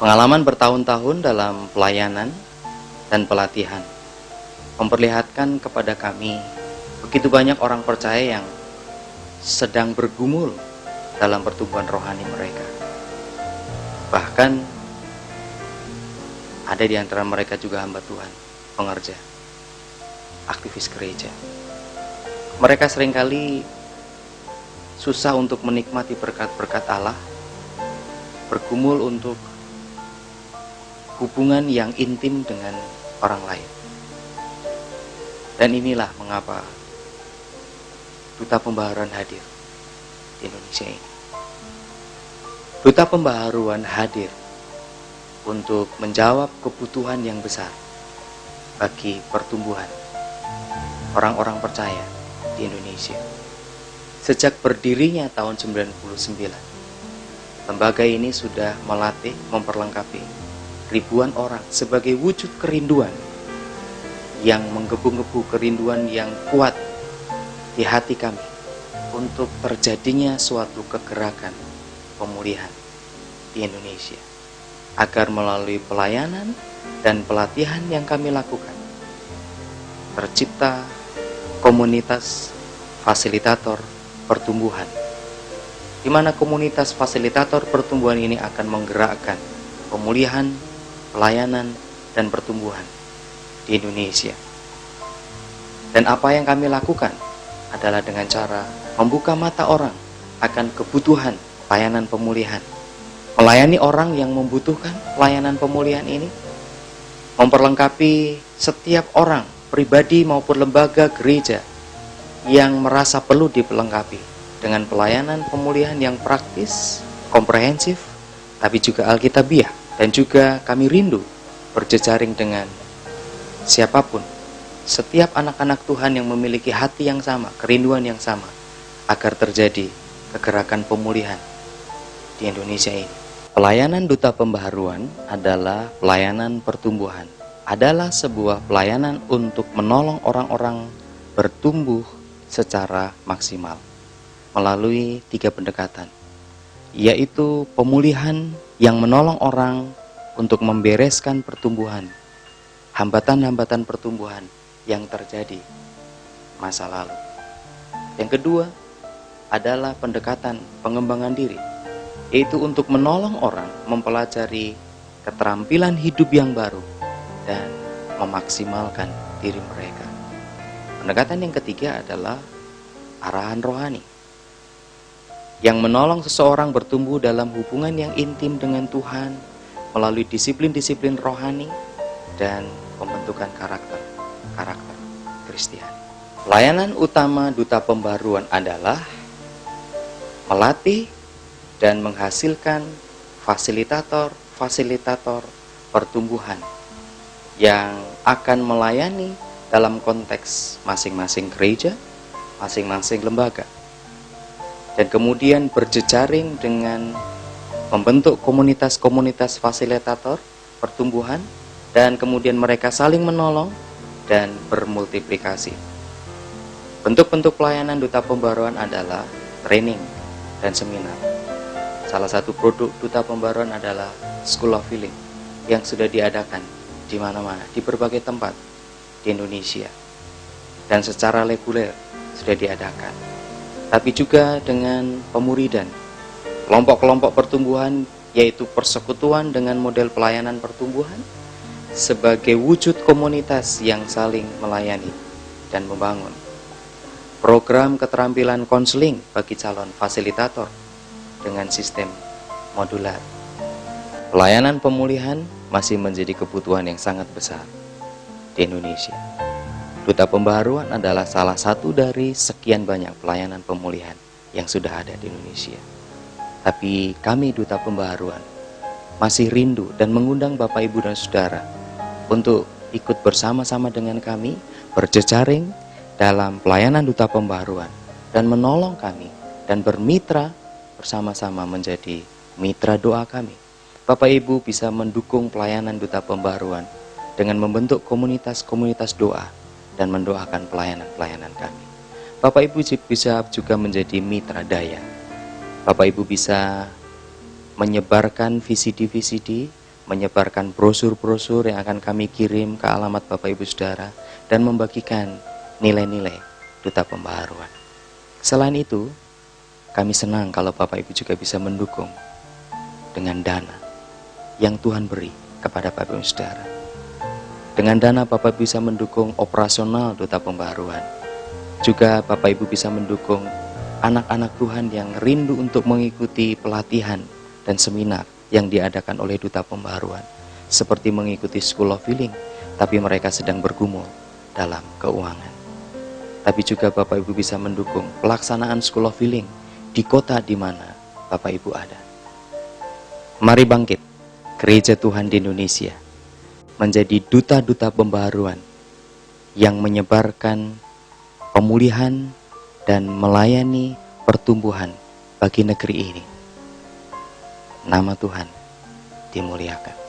Pengalaman bertahun-tahun dalam pelayanan dan pelatihan memperlihatkan kepada kami begitu banyak orang percaya yang sedang bergumul dalam pertumbuhan rohani mereka. Bahkan ada di antara mereka juga hamba Tuhan, pengerja, aktivis gereja. Mereka seringkali susah untuk menikmati berkat-berkat Allah, bergumul untuk hubungan yang intim dengan orang lain. Dan inilah mengapa Duta Pembaharuan hadir di Indonesia ini. Duta Pembaharuan hadir untuk menjawab kebutuhan yang besar bagi pertumbuhan orang-orang percaya di Indonesia. Sejak berdirinya tahun 99, lembaga ini sudah melatih, memperlengkapi ribuan orang sebagai wujud kerinduan yang menggebu-gebu, kerinduan yang kuat di hati kami untuk terjadinya suatu kegerakan pemulihan di Indonesia, agar melalui pelayanan dan pelatihan yang kami lakukan tercipta komunitas fasilitator pertumbuhan, di mana komunitas fasilitator pertumbuhan ini akan menggerakkan pemulihan, pelayanan, dan pertumbuhan di Indonesia. Dan apa yang kami lakukan adalah dengan cara membuka mata orang akan kebutuhan pelayanan pemulihan, melayani orang yang membutuhkan pelayanan pemulihan ini, memperlengkapi setiap orang, pribadi maupun lembaga gereja yang merasa perlu dipelengkapi dengan pelayanan pemulihan yang praktis, komprehensif, tapi juga alkitabiah. Dan juga kami rindu berjejaring dengan siapapun, setiap anak-anak Tuhan yang memiliki hati yang sama, kerinduan yang sama, agar terjadi kegerakan pemulihan di Indonesia ini. Pelayanan Duta Pembaharuan adalah pelayanan pertumbuhan, adalah sebuah pelayanan untuk menolong orang-orang bertumbuh secara maksimal melalui 3 pendekatan, yaitu pemulihan yang menolong orang untuk membereskan pertumbuhan, hambatan-hambatan pertumbuhan yang terjadi masa lalu. Yang kedua adalah pendekatan pengembangan diri, yaitu untuk menolong orang mempelajari keterampilan hidup yang baru dan memaksimalkan diri mereka. Pendekatan yang ketiga adalah arahan rohani, yang menolong seseorang bertumbuh dalam hubungan yang intim dengan Tuhan melalui disiplin-disiplin rohani dan pembentukan karakter Kristiani. Pelayanan utama Duta Pembaharuan adalah melatih dan menghasilkan fasilitator pertumbuhan yang akan melayani dalam konteks masing-masing gereja, masing-masing lembaga, dan kemudian berjejaring dengan membentuk komunitas-komunitas fasilitator pertumbuhan, dan kemudian mereka saling menolong dan bermultiplikasi. Bentuk-bentuk pelayanan Duta Pembaharuan adalah training dan seminar. Salah satu produk Duta Pembaharuan adalah School of Healing yang sudah diadakan di mana-mana, di berbagai tempat di Indonesia, dan secara reguler sudah diadakan. Tapi juga dengan pemuridan, kelompok-kelompok pertumbuhan, yaitu persekutuan dengan model pelayanan pertumbuhan sebagai wujud komunitas yang saling melayani dan membangun. Program keterampilan konseling bagi calon fasilitator dengan sistem modular. Pelayanan pemulihan masih menjadi kebutuhan yang sangat besar di Indonesia. Duta Pembaharuan adalah salah satu dari sekian banyak pelayanan pemulihan yang sudah ada di Indonesia. Tapi kami Duta Pembaharuan masih rindu dan mengundang Bapak, Ibu, dan Saudara untuk ikut bersama-sama dengan kami berjejaring dalam pelayanan Duta Pembaharuan dan menolong kami dan bermitra bersama-sama menjadi mitra doa kami. Bapak Ibu bisa mendukung pelayanan Duta Pembaharuan dengan membentuk komunitas-komunitas doa dan mendoakan pelayanan-pelayanan kami. Bapak Ibu bisa juga menjadi mitra daya. Bapak Ibu bisa menyebarkan VCD-VCD menyebarkan brosur-brosur yang akan kami kirim ke alamat Bapak Ibu Saudara, dan membagikan nilai-nilai duta pembaharuan. Selain itu, kami senang kalau Bapak Ibu juga bisa mendukung dengan dana yang Tuhan beri kepada Bapak Ibu Saudara. Dengan dana Bapak Ibu bisa mendukung operasional duta pembaharuan. Juga Bapak Ibu bisa mendukung anak-anak Tuhan yang rindu untuk mengikuti pelatihan dan seminar yang diadakan oleh duta pembaharuan, seperti mengikuti School of Healing, tapi mereka sedang bergumul dalam keuangan. Tapi juga Bapak Ibu bisa mendukung pelaksanaan School of Healing di kota di mana Bapak Ibu ada. Mari bangkit, Gereja Tuhan di Indonesia, menjadi duta-duta pembaharuan yang menyebarkan pemulihan dan melayani pertumbuhan bagi negeri ini. Nama Tuhan dimuliakan.